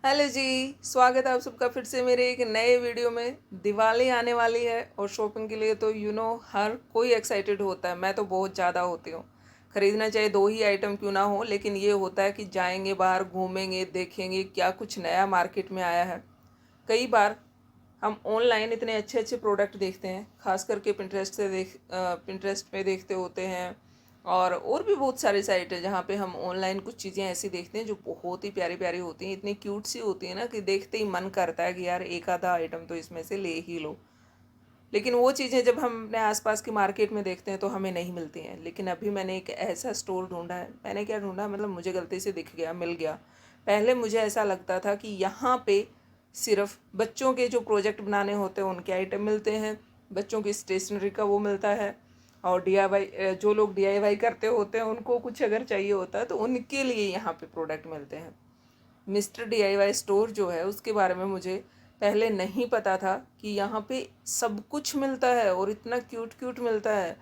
Hello जी। स्वागत है आप सबका फिर से मेरे एक नए वीडियो में। दिवाली आने वाली है और शॉपिंग के लिए तो हर कोई एक्साइटेड होता है। मैं तो बहुत ज़्यादा होती हूँ। खरीदना चाहे दो ही आइटम क्यों ना हो, लेकिन ये होता है कि जाएंगे बाहर, घूमेंगे, देखेंगे क्या कुछ नया मार्केट में आया है। कई बार हम ऑनलाइन इतने अच्छे अच्छे प्रोडक्ट देखते हैं, खास करके पिंटरेस्ट पे देखते होते हैं। और भी बहुत सारी साइट है जहाँ पे हम ऑनलाइन कुछ चीज़ें ऐसी देखते हैं जो बहुत ही प्यारी प्यारी होती हैं, इतनी क्यूट सी होती है ना कि देखते ही मन करता है कि यार एक आधा आइटम तो इसमें से ले ही लो। लेकिन वो चीज़ें जब हम अपने आसपास की मार्केट में देखते हैं तो हमें नहीं मिलती हैं। लेकिन अभी मैंने एक ऐसा स्टोर ढूंढा है। मैंने क्या ढूंढा, मतलब मुझे गलती से दिख गया, मिल गया। पहले मुझे ऐसा लगता था कि यहाँ पे सिर्फ बच्चों के जो प्रोजेक्ट बनाने होते हैं उनके आइटम मिलते हैं, बच्चों की स्टेशनरी का वो मिलता है। और DIY, जो लोग DIY करते होते हैं उनको कुछ अगर चाहिए होता है तो उनके लिए यहाँ पे प्रोडक्ट मिलते हैं। मिस्टर DIY स्टोर जो है उसके बारे में मुझे पहले नहीं पता था कि यहाँ पे सब कुछ मिलता है और इतना क्यूट क्यूट मिलता है।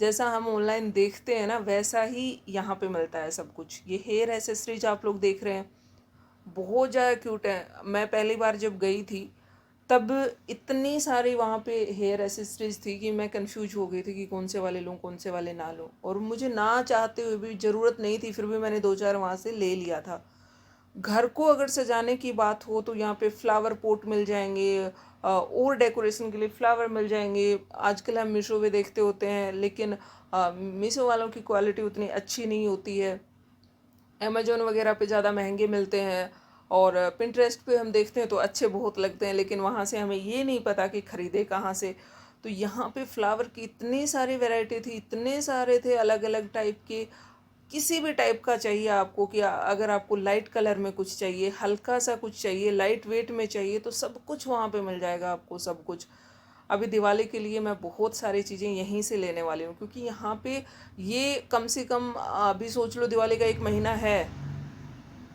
जैसा हम ऑनलाइन देखते हैं ना वैसा ही यहाँ पे मिलता है सब कुछ। ये हेयर एसेसरीज आप लोग देख रहे हैं, बहुत ज़्यादा क्यूट है। मैं पहली बार जब गई थी तब इतनी सारी वहाँ पे हेयर एसेसरीज थी कि मैं कंफ्यूज हो गई थी कि कौन से वाले लूँ कौन से वाले ना लूँ। और मुझे ना चाहते हुए भी, ज़रूरत नहीं थी फिर भी मैंने दो चार वहाँ से ले लिया था। घर को अगर सजाने की बात हो तो यहाँ पे फ्लावर पॉट मिल जाएंगे, और डेकोरेशन के लिए फ्लावर मिल जाएंगे। आजकल हम मीशो पे देखते होते हैं, लेकिन मीशो वालों की क्वालिटी उतनी अच्छी नहीं होती है। अमेजोन वगैरह पे ज़्यादा महंगे मिलते हैं। और पिंटरेस्ट पे हम देखते हैं तो अच्छे बहुत लगते हैं, लेकिन वहाँ से हमें ये नहीं पता कि ख़रीदे कहाँ से। तो यहाँ पे फ्लावर की इतनी सारी वैरायटी थी, इतने सारे थे अलग अलग टाइप के। किसी भी टाइप का चाहिए आपको, कि अगर आपको लाइट कलर में कुछ चाहिए, हल्का सा कुछ चाहिए, लाइट वेट में चाहिए, तो सब कुछ वहाँ पे मिल जाएगा आपको, सब कुछ। अभी दिवाली के लिए मैं बहुत सारी चीज़ें यहीं से लेने वाली हूँ, क्योंकि यहाँ पे ये कम से कम अभी सोच लो दिवाली का एक महीना है,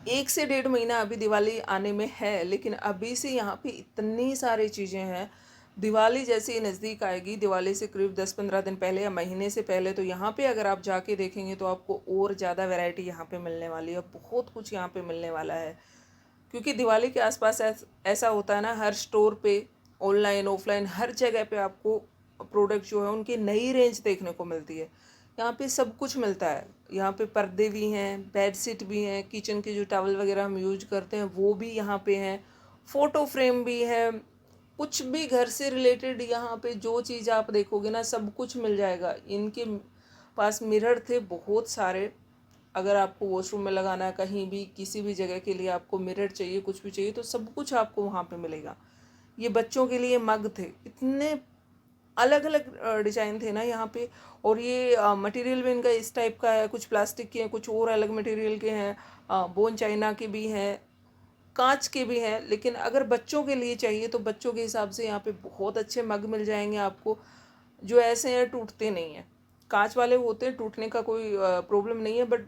1 से 1.5 महीना अभी दिवाली आने में है, लेकिन अभी से यहाँ पे इतनी सारी चीज़ें हैं। दिवाली जैसे ही नज़दीक आएगी, दिवाली से करीब 10-15 दिन पहले या महीने से पहले, तो यहाँ पे अगर आप जाके देखेंगे तो आपको और ज़्यादा वैरायटी यहाँ पे मिलने वाली है, बहुत कुछ यहाँ पे मिलने वाला है। क्योंकि दिवाली के आसपास ऐसा होता है ना, हर स्टोर पे, ऑनलाइन ऑफलाइन हर जगह पे आपको प्रोडक्ट जो है उनकी नई रेंज देखने को मिलती है। यहाँ पे सब कुछ मिलता है। यहाँ पे पर्दे भी हैं, बेड शीट भी हैं, किचन के जो टॉवल वगैरह हम यूज करते हैं वो भी यहाँ पे हैं, फ़ोटो फ्रेम भी है। कुछ भी घर से रिलेटेड यहाँ पे जो चीज़ आप देखोगे ना सब कुछ मिल जाएगा। इनके पास मिरर थे बहुत सारे। अगर आपको वॉशरूम में लगाना है, कहीं भी किसी भी जगह के लिए आपको मिरर चाहिए, कुछ भी चाहिए, तो सब कुछ आपको वहाँ पे मिलेगा। ये बच्चों के लिए मग थे, इतने अलग अलग डिजाइन थे ना यहाँ पे। और ये मटेरियल भी इनका इस टाइप का है, कुछ प्लास्टिक के हैं, कुछ और अलग मटेरियल के हैं, बोन चाइना के भी हैं, कांच के भी हैं। लेकिन अगर बच्चों के लिए चाहिए तो बच्चों के हिसाब से यहाँ पे बहुत अच्छे मग मिल जाएंगे आपको, जो ऐसे हैं टूटते नहीं हैं। कांच वाले होते हैं, टूटने का कोई प्रॉब्लम नहीं है, बट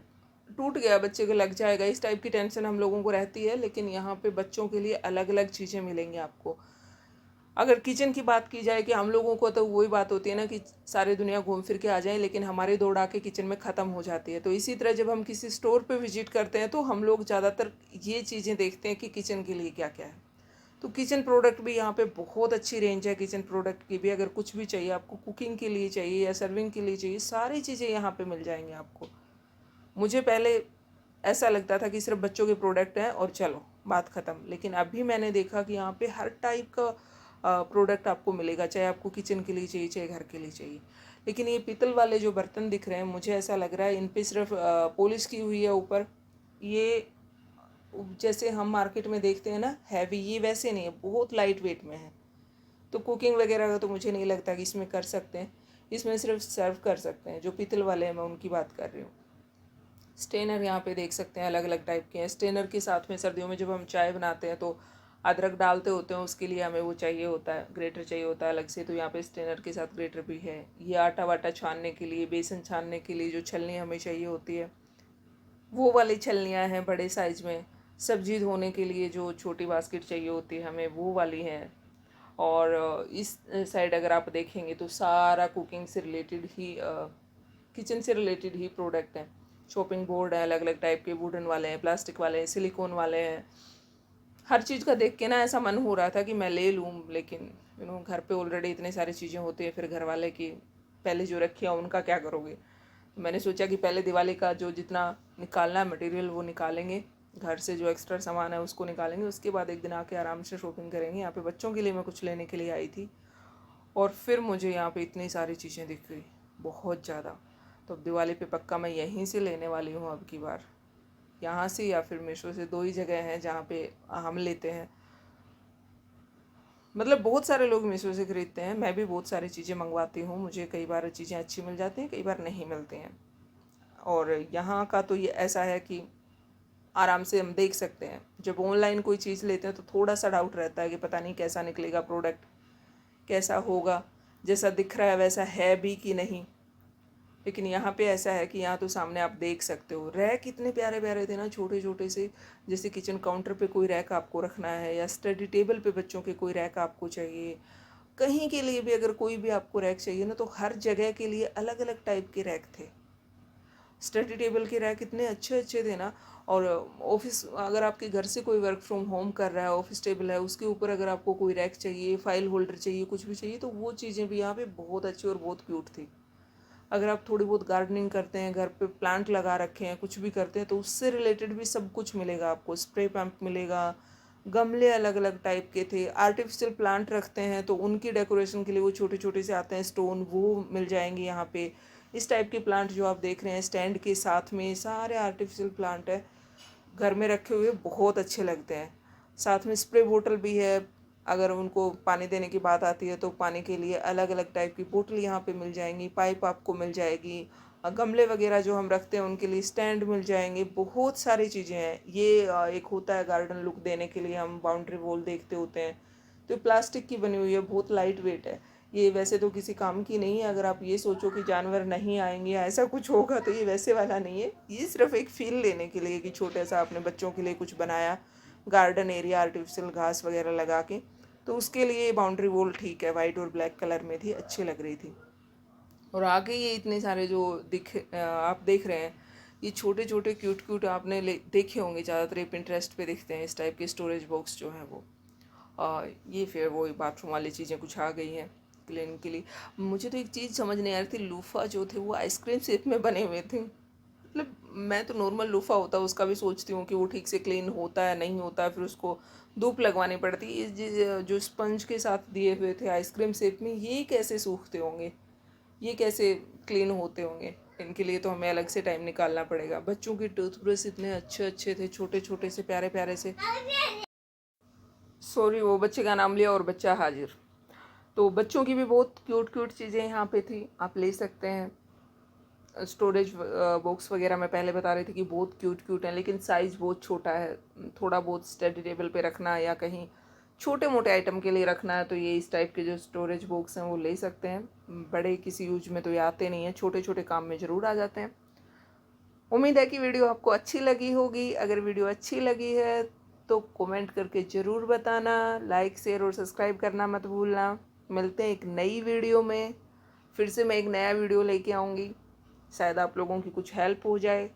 टूट गया बच्चे को लग जाएगा, इस टाइप की टेंशन हम लोगों को रहती है। लेकिन यहाँ पे बच्चों के लिए अलग अलग चीज़ें मिलेंगी आपको। अगर किचन की बात की जाए, कि हम लोगों को तो वही बात होती है ना कि सारी दुनिया घूम फिर के आ जाए, लेकिन हमारी दौड़ आके किचन में ख़त्म हो जाती है। तो इसी तरह जब हम किसी स्टोर पे विजिट करते हैं तो हम लोग ज़्यादातर ये चीज़ें देखते हैं कि किचन के लिए क्या क्या है। तो किचन प्रोडक्ट भी यहाँ पे बहुत अच्छी रेंज है। किचन प्रोडक्ट की भी अगर कुछ भी चाहिए आपको, कुकिंग के लिए चाहिए या सर्विंग के लिए चाहिए, सारी चीज़ें यहाँ पे मिल जाएंगी आपको। मुझे पहले ऐसा लगता था कि सिर्फ बच्चों के प्रोडक्ट हैं और चलो बात ख़त्म, लेकिन अभी मैंने देखा कि यहाँ पे हर टाइप का प्रोडक्ट आपको मिलेगा, चाहे आपको किचन के लिए चाहिए चाहे घर के लिए चाहिए। लेकिन ये पीतल वाले जो बर्तन दिख रहे हैं, मुझे ऐसा लग रहा है इन पे सिर्फ पॉलिश की हुई है ऊपर। ये जैसे हम मार्केट में देखते हैं ना हैवी, ये वैसे नहीं है, बहुत लाइट वेट में है। तो कुकिंग वगैरह का तो मुझे नहीं लगता कि इसमें कर सकते हैं। इसमें सिर्फ सर्व कर सकते हैं। जो पीतल वाले हैं मैं उनकी बात कर रही हूँ। स्टेनर यहाँ पे देख सकते हैं, अलग अलग टाइप के हैं। स्टेनर के साथ में सर्दियों में जब हम चाय बनाते हैं तो अदरक डालते होते हैं, उसके लिए हमें वो चाहिए होता है, ग्रेटर चाहिए होता है अलग से। तो यहाँ पे स्टेनर के साथ ग्रेटर भी है। ये आटा वाटा छानने के लिए, बेसन छानने के लिए जो छलनी हमें चाहिए होती है वो वाली छलनियाँ हैं बड़े साइज़ में। सब्जी धोने के लिए जो छोटी बास्केट चाहिए होती है हमें, वो वाली हैं। और इस साइड अगर आप देखेंगे तो सारा कुकिंग से रिलेटेड ही, किचन से रिलेटेड ही प्रोडक्ट हैं। शॉपिंग बोर्ड है, अलग अलग टाइप के, वुडन वाले हैं, प्लास्टिक वाले हैं, सिलिकॉन वाले हैं, हर चीज़ का देख के ना ऐसा मन हो रहा था कि मैं ले लूँ, लेकिन घर पे ऑलरेडी इतने सारी चीज़ें होती हैं, फिर घर वाले की पहले जो रखी है उनका क्या करोगे। तो मैंने सोचा कि पहले दिवाली का जो जितना निकालना है मटेरियल वो निकालेंगे, घर से जो एक्स्ट्रा सामान है उसको निकालेंगे, उसके बाद एक दिन आके आराम से शॉपिंग करेंगे। यहाँ पे बच्चों के लिए मैं कुछ लेने के लिए आई थी और फिर मुझे यहाँ पे इतनी सारी चीज़ें दिख गई, बहुत ज़्यादा। तो अब दिवाली पे पक्का मैं यहीं से लेने वाली हूँ अब की बार, यहाँ से या फिर मीशो से, दो ही जगह हैं जहाँ पे हम लेते हैं। मतलब बहुत सारे लोग मीशो से ख़रीदते हैं, मैं भी बहुत सारी चीज़ें मंगवाती हूँ, मुझे कई बार चीज़ें अच्छी मिल जाती हैं, कई बार नहीं मिलती हैं। और यहाँ का तो ये ऐसा है कि आराम से हम देख सकते हैं। जब ऑनलाइन कोई चीज़ लेते हैं तो थोड़ा सा डाउट रहता है कि पता नहीं कैसा निकलेगा प्रोडक्ट, कैसा होगा, जैसा दिख रहा है वैसा है भी कि नहीं। लेकिन यहाँ पे ऐसा है कि यहाँ तो सामने आप देख सकते हो। रैक इतने प्यारे प्यारे थे ना, छोटे छोटे से, जैसे किचन काउंटर पे कोई रैक आपको रखना है या स्टडी टेबल पे बच्चों के कोई रैक आपको चाहिए, कहीं के लिए भी अगर कोई भी आपको रैक चाहिए ना, तो हर जगह के लिए अलग अलग टाइप के रैक थे। स्टडी टेबल के रैक इतने अच्छे अच्छे थे ना। और ऑफिस, अगर आपके घर से कोई वर्क फ्रॉम होम कर रहा है, ऑफिस टेबल है, उसके ऊपर अगर आपको कोई रैक चाहिए, फाइल होल्डर चाहिए, कुछ भी चाहिए, तो वो चीज़ें भी यहाँ पे बहुत अच्छी और बहुत क्यूट थी। अगर आप थोड़ी बहुत गार्डनिंग करते हैं, घर पे प्लांट लगा रखे हैं, कुछ भी करते हैं, तो उससे रिलेटेड भी सब कुछ मिलेगा आपको। स्प्रे पंप मिलेगा, गमले अलग अलग टाइप के थे, आर्टिफिशियल प्लांट रखते हैं तो उनकी डेकोरेशन के लिए वो छोटे छोटे से आते हैं स्टोन, वो मिल जाएंगे यहाँ पे। इस टाइप के प्लांट जो आप देख रहे हैं स्टैंड के साथ में, सारे आर्टिफिशियल प्लांट है, घर में रखे हुए बहुत अच्छे लगते हैं। साथ में स्प्रे बोतल भी है, अगर उनको पानी देने की बात आती है तो पानी के लिए अलग अलग टाइप की बोतल यहाँ पे मिल जाएंगी, पाइप आपको मिल जाएगी, गमले वगैरह जो हम रखते हैं उनके लिए स्टैंड मिल जाएंगे, बहुत सारी चीज़ें हैं। ये एक होता है गार्डन लुक देने के लिए, हम बाउंड्री वॉल देखते होते हैं, तो प्लास्टिक की बनी हुई है, बहुत लाइट वेट है। ये वैसे तो किसी काम की नहीं है। अगर आप ये सोचो कि जानवर नहीं आएंगे या ऐसा कुछ होगा, तो ये वैसे वाला नहीं है। ये सिर्फ एक फील लेने के लिए कि छोटा सा अपने बच्चों के लिए कुछ बनाया, गार्डन एरिया आर्टिफिशियल घास वगैरह लगा के, तो उसके लिए ये बाउंड्री वॉल ठीक है, वाइट और ब्लैक कलर में थी, अच्छी लग रही थी। और आगे ये इतने सारे जो आप देख रहे हैं, ये छोटे छोटे क्यूट क्यूट आपने देखे होंगे, ज़्यादातर ये पिंटरेस्ट पे दिखते हैं, इस टाइप के स्टोरेज बॉक्स जो हैं वो। ये फिर वो बाथरूम वाली चीज़ें कुछ आ गई हैं क्लीन के लिए। मुझे तो एक चीज़ समझ नहीं आ रही थी, लूफा जो थे वो आइसक्रीम शेप में बने हुए थे। मतलब मैं तो नॉर्मल लूफा होता है उसका भी सोचती हूँ कि वो ठीक से क्लीन होता है नहीं होता है, फिर उसको धूप लगवानी पड़ती है। जो स्पंज के साथ दिए हुए थे आइसक्रीम शेप में, ये कैसे सूखते होंगे, ये कैसे क्लीन होते होंगे, इनके लिए तो हमें अलग से टाइम निकालना पड़ेगा। बच्चों की टूथब्रश इतने अच्छे अच्छे थे, छोटे छोटे से प्यारे प्यारे से। सॉरी, वो बच्चे का नाम लिया और बच्चा हाजिर। तो बच्चों की भी बहुत क्यूट क्यूट चीज़ें यहाँ पे थी, आप ले सकते हैं। स्टोरेज बॉक्स वगैरह मैं पहले बता रही थी कि बहुत क्यूट क्यूट हैं, लेकिन साइज़ बहुत छोटा है। थोड़ा बहुत स्टडी टेबल पे रखना है या कहीं छोटे मोटे आइटम के लिए रखना है, तो ये इस टाइप के जो स्टोरेज बॉक्स हैं वो ले सकते हैं। बड़े किसी यूज में तो ये आते नहीं हैं, छोटे छोटे काम में ज़रूर आ जाते हैं। उम्मीद है कि वीडियो आपको अच्छी लगी होगी। अगर वीडियो अच्छी लगी है तो कमेंट करके ज़रूर बताना, लाइक शेयर और सब्सक्राइब करना मत भूलना। मिलते हैं एक नई वीडियो में, फिर से मैं एक नया वीडियो लेके आऊँगी, शायद आप लोगों की कुछ हेल्प हो जाए।